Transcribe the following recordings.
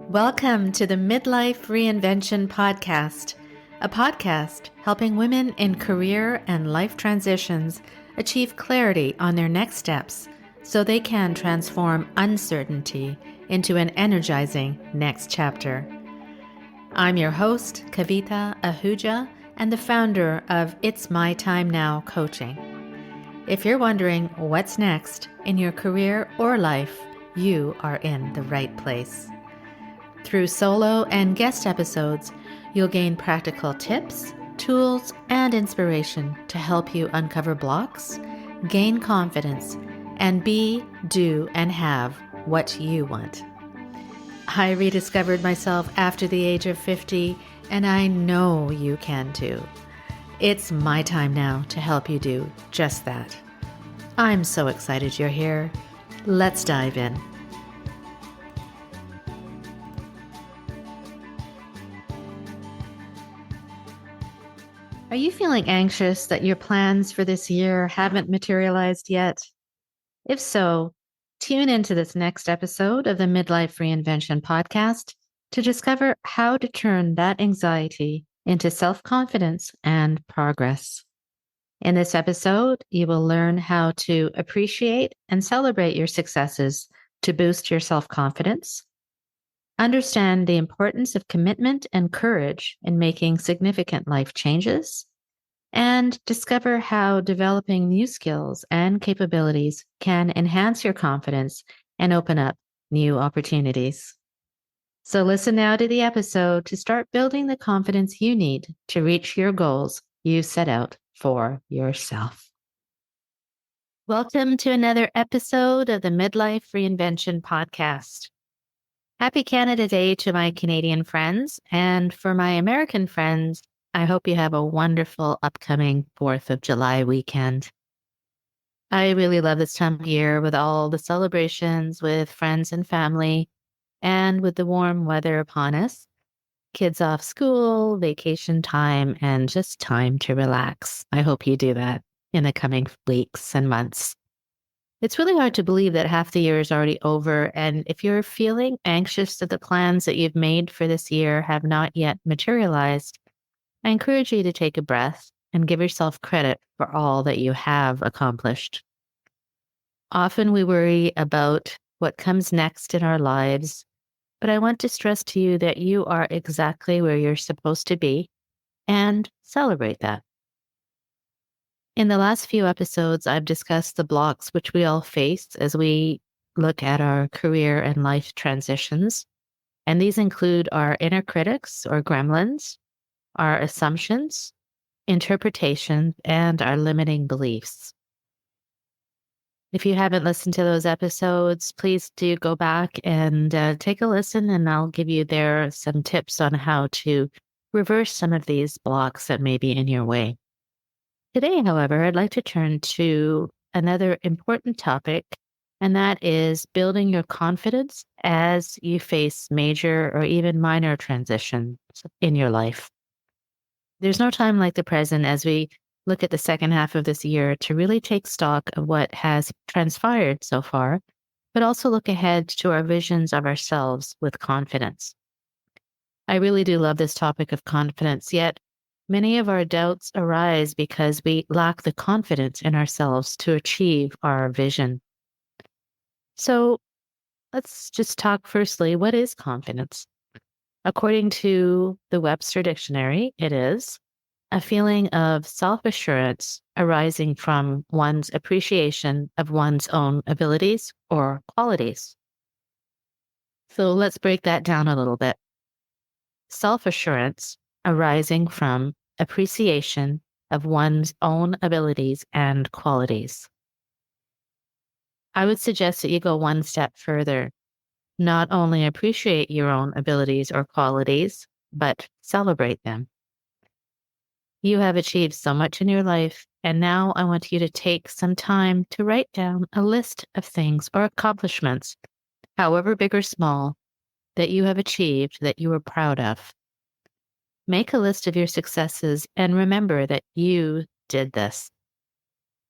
Welcome to the Midlife Reinvention Podcast, a podcast helping women in career and life transitions achieve clarity on their next steps so they can transform uncertainty into an energizing next chapter. I'm your host, Kavita Ahuja, and the founder of It's My Time Now Coaching. If you're wondering what's next in your career or life, you are in the right place. Through solo and guest episodes, you'll gain practical tips, tools, and inspiration to help you uncover blocks, gain confidence, and be, do, and have what you want. I rediscovered myself after the age of 50, and I know you can too. It's my time now to help you do just that. I'm so excited you're here. Let's dive in. Are you feeling anxious that your plans for this year haven't materialized yet? If so, tune into this next episode of the Midlife Reinvention Podcast to discover how to turn that anxiety into self-confidence and progress. In this episode, you will learn how to appreciate and celebrate your successes to boost your self-confidence, understand the importance of commitment and courage in making significant life changes, and discover how developing new skills and capabilities can enhance your confidence and open up new opportunities. So listen now to the episode to start building the confidence you need to reach your goals you set out for yourself. Welcome to another episode of the Midlife Reinvention Podcast. Happy Canada Day to my Canadian friends, and for my American friends, I hope you have a wonderful upcoming 4th of July weekend. I really love this time of year with all the celebrations with friends and family, and with the warm weather upon us, kids off school, vacation time, and just time to relax. I hope you do that in the coming weeks and months. It's really hard to believe that half the year is already over, and if you're feeling anxious that the plans that you've made for this year have not yet materialized, I encourage you to take a breath and give yourself credit for all that you have accomplished. Often we worry about what comes next in our lives, but I want to stress to you that you are exactly where you're supposed to be and celebrate that. In the last few episodes, I've discussed the blocks which we all face as we look at our career and life transitions. And these include our inner critics or gremlins, our assumptions, interpretations, and our limiting beliefs. If you haven't listened to those episodes, please do go back and take a listen, and I'll give you there some tips on how to reverse some of these blocks that may be in your way. Today, however, I'd like to turn to another important topic, and that is building your confidence as you face major or even minor transitions in your life. There's no time like the present as we look at the second half of this year to really take stock of what has transpired so far, but also look ahead to our visions of ourselves with confidence. I really do love this topic of confidence, yet many of our doubts arise because we lack the confidence in ourselves to achieve our vision. So let's just talk firstly, what is confidence? According to the Webster Dictionary, it is a feeling of self-assurance arising from one's appreciation of one's own abilities or qualities. So let's break that down a little bit. Self-assurance arising from appreciation of one's own abilities and qualities. I would suggest that you go one step further. Not only appreciate your own abilities or qualities, but celebrate them. You have achieved so much in your life, and now I want you to take some time to write down a list of things or accomplishments, however big or small, that you have achieved that you are proud of. Make a list of your successes and remember that you did this.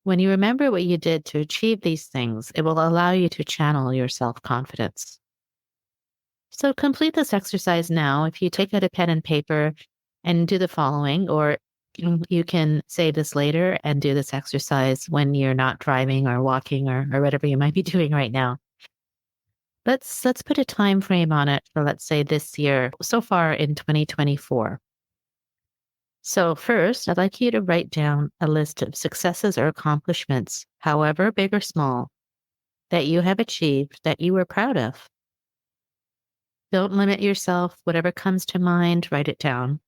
When you remember what you did to achieve these things, it will allow you to channel your self-confidence. So complete this exercise now. If you take out a pen and paper and do the following, or you can save this later and do this exercise when you're not driving or walking or whatever you might be doing right now. Let's put a time frame on it for, let's say, this year, so far in 2024. So first, I'd like you to write down a list of successes or accomplishments, however big or small, that you have achieved that you were proud of. Don't limit yourself. Whatever comes to mind, write it down.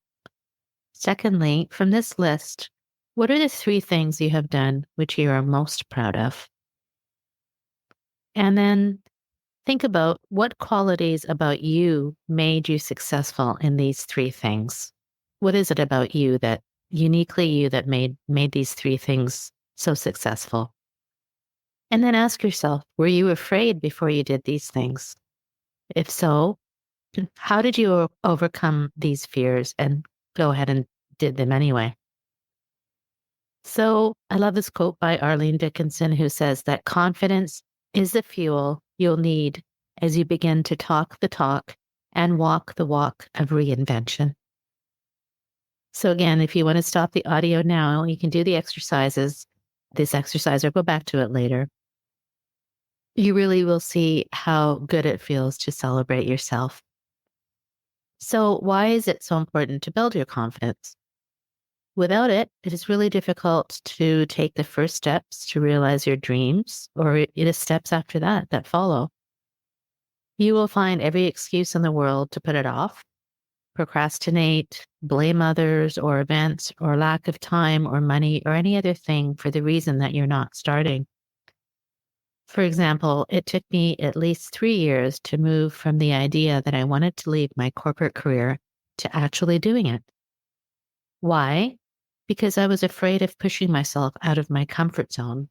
Secondly, from this list, what are the 3 things you have done which you are most proud of? And then think about what qualities about you made you successful in these 3 things. What is it about you that uniquely you that made these 3 things so successful? And then ask yourself, were you afraid before you did these things? If so, how did you overcome these fears and go ahead and did them anyway? So I love this quote by Arlene Dickinson, who says that confidence is the fuel you'll need as you begin to talk the talk and walk the walk of reinvention. So again, if you want to stop the audio now, you can do the exercises, this exercise, or go back to it later. You really will see how good it feels to celebrate yourself. So why is it so important to build your confidence? Without it, it is really difficult to take the first steps to realize your dreams, or it is steps after that follow. You will find every excuse in the world to put it off, procrastinate, blame others or events or lack of time or money or any other thing for the reason that you're not starting. For example, it took me at least 3 years to move from the idea that I wanted to leave my corporate career to actually doing it. Why? Because I was afraid of pushing myself out of my comfort zone.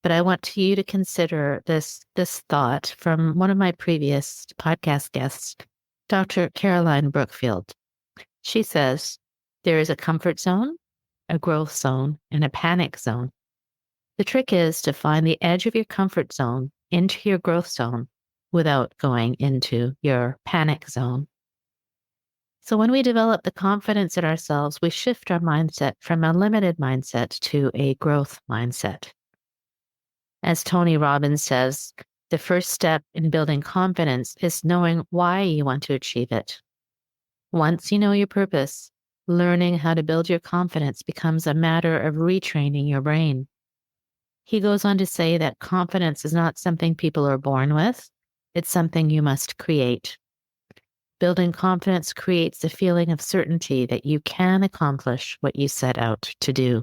But I want you to consider this thought from one of my previous podcast guests, Dr. Caroline Brookfield. She says, there is a comfort zone, a growth zone, and a panic zone. The trick is to find the edge of your comfort zone into your growth zone without going into your panic zone. So when we develop the confidence in ourselves, we shift our mindset from a limited mindset to a growth mindset. As Tony Robbins says, the first step in building confidence is knowing why you want to achieve it. Once you know your purpose, learning how to build your confidence becomes a matter of retraining your brain. He goes on to say that confidence is not something people are born with. It's something you must create. Building confidence creates a feeling of certainty that you can accomplish what you set out to do.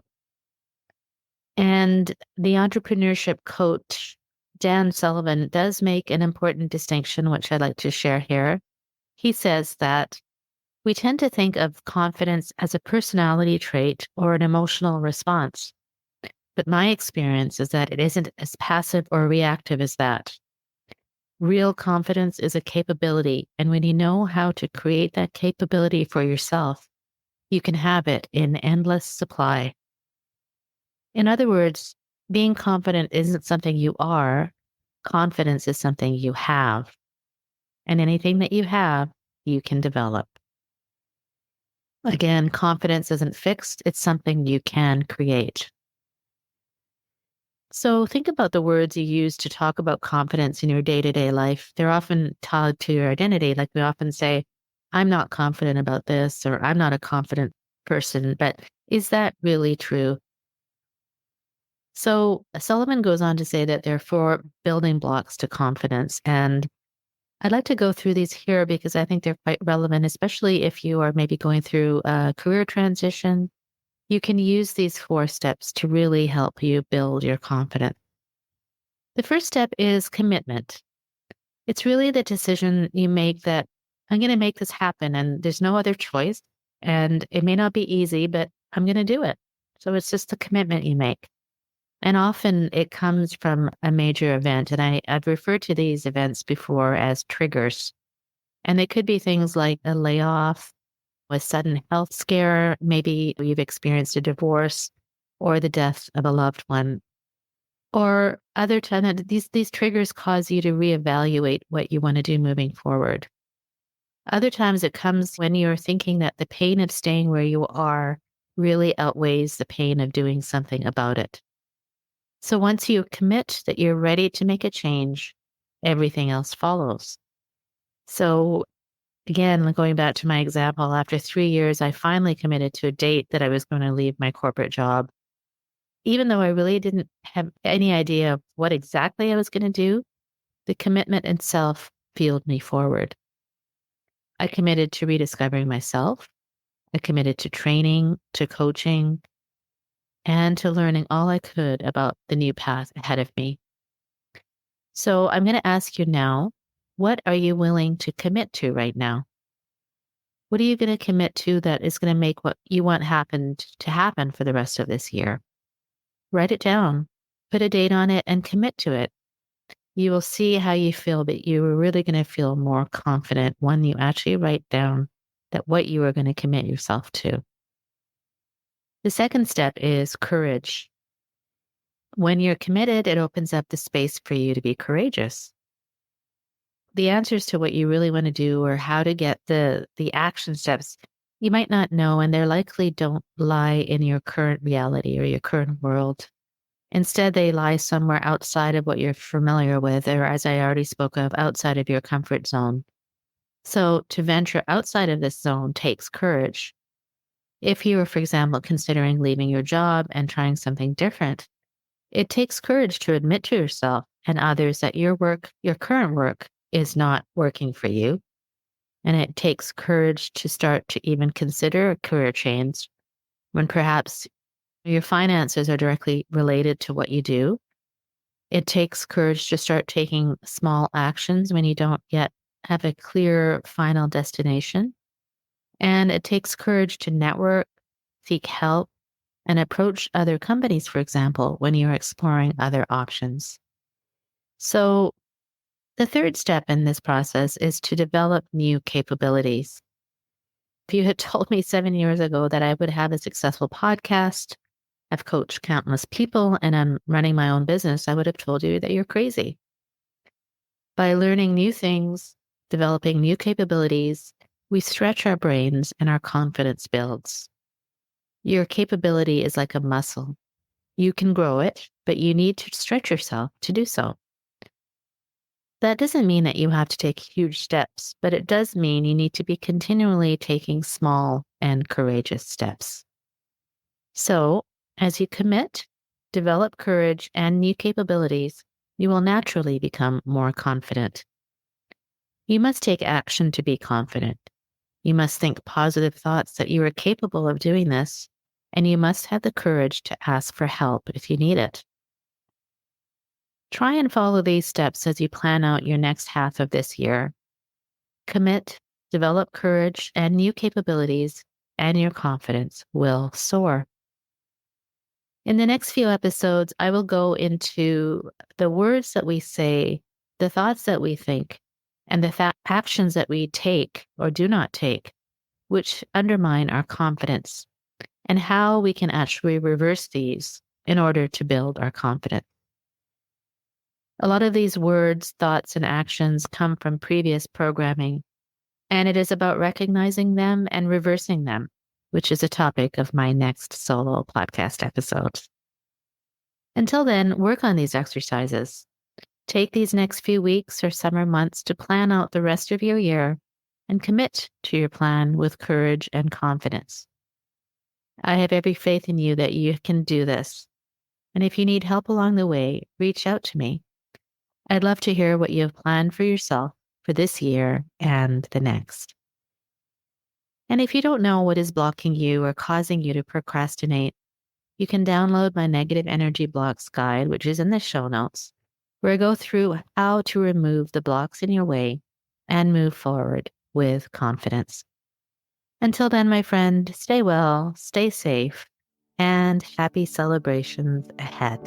And the entrepreneurship coach, Dan Sullivan, does make an important distinction, which I'd like to share here. He says that we tend to think of confidence as a personality trait or an emotional response. But my experience is that it isn't as passive or reactive as that. Real confidence is a capability, and when you know how to create that capability for yourself, you can have it in endless supply. In other words, being confident isn't something you are. Confidence is something you have. And anything that you have, you can develop. Again, confidence isn't fixed. It's something you can create. So think about the words you use to talk about confidence in your day-to-day life. They're often tied to your identity. Like we often say, I'm not confident about this, or I'm not a confident person. But is that really true? So Sullivan goes on to say that there are 4 building blocks to confidence. And I'd like to go through these here because I think they're quite relevant, especially if you are maybe going through a career transition. You can use these 4 steps to really help you build your confidence. The first step is commitment. It's really the decision you make that I'm going to make this happen and there's no other choice. And it may not be easy, but I'm going to do it. So it's just the commitment you make. And often it comes from a major event. And I've referred to these events before as triggers. And they could be things like a layoff, a sudden health scare, maybe you've experienced a divorce or the death of a loved one, or other times these triggers cause you to reevaluate what you want to do moving forward. Other times it comes when you're thinking that the pain of staying where you are really outweighs the pain of doing something about it. So once you commit that you're ready to make a change, everything else follows. So again, going back to my example, after 3 years, I finally committed to a date that I was going to leave my corporate job. Even though I really didn't have any idea of what exactly I was going to do, the commitment itself fueled me forward. I committed to rediscovering myself. I committed to training, to coaching, and to learning all I could about the new path ahead of me. So I'm going to ask you now, what are you willing to commit to right now? What are you going to commit to that is going to make what you want to happen for the rest of this year? Write it down, put a date on it, and commit to it. You will see how you feel, but you are really going to feel more confident when you actually write down that what you are going to commit yourself to. The second step is courage. When you're committed, it opens up the space for you to be courageous. The answers to what you really want to do or how to get the action steps, you might not know, and they likely don't lie in your current reality or your current world. Instead, they lie somewhere outside of what you're familiar with, or as I already spoke of, outside of your comfort zone. So to venture outside of this zone takes courage. If you are, for example, considering leaving your job and trying something different, it takes courage to admit to yourself and others that your current work, is not working for you. And it takes courage to start to even consider a career change when perhaps your finances are directly related to what you do. It takes courage to start taking small actions when you don't yet have a clear final destination. And it takes courage to network, seek help, and approach other companies, for example, when you're exploring other options. So the third step in this process is to develop new capabilities. If you had told me 7 years ago that I would have a successful podcast, I've coached countless people, and I'm running my own business, I would have told you that you're crazy. By learning new things, developing new capabilities, we stretch our brains and our confidence builds. Your capability is like a muscle. You can grow it, but you need to stretch yourself to do so. That doesn't mean that you have to take huge steps, but it does mean you need to be continually taking small and courageous steps. So, as you commit, develop courage and new capabilities, you will naturally become more confident. You must take action to be confident. You must think positive thoughts that you are capable of doing this, and you must have the courage to ask for help if you need it. Try and follow these steps as you plan out your next half of this year. Commit, develop courage and new capabilities, and your confidence will soar. In the next few episodes, I will go into the words that we say, the thoughts that we think, and the actions that we take or do not take, which undermine our confidence, and how we can actually reverse these in order to build our confidence. A lot of these words, thoughts, and actions come from previous programming, and it is about recognizing them and reversing them, which is a topic of my next solo podcast episode. Until then, work on these exercises. Take these next few weeks or summer months to plan out the rest of your year and commit to your plan with courage and confidence. I have every faith in you that you can do this. And if you need help along the way, reach out to me. I'd love to hear what you have planned for yourself for this year and the next. And if you don't know what is blocking you or causing you to procrastinate, you can download my negative energy blocks guide, which is in the show notes, where I go through how to remove the blocks in your way and move forward with confidence. Until then, my friend, stay well, stay safe, and happy celebrations ahead.